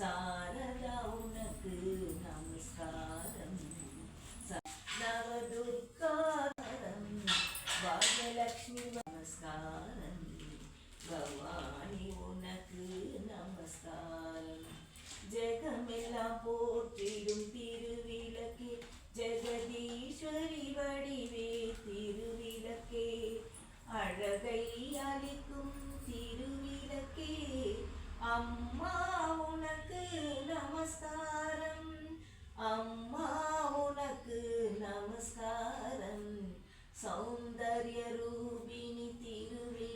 சாரதா உனக்கு நமஸ்காரம். நவதுர்காரம் பாகலக்ஷ்மி நமஸ்காரம். பவானி உனக்கு நமஸ்காரம். ஜெகமெல்லாம் போற்றிடும் திருவிளக்கே, ஜெகதீஸ்வரி வடிவே திருவிளக்கே, அழகை அளிக்கும் திருவிளக்கே, அம்மா உனக்கு நமஸ்காரம். அம்மா உனக்கு நமஸ்காரம். சௌந்தர்ய ரூபிணி திருவிளக்கே.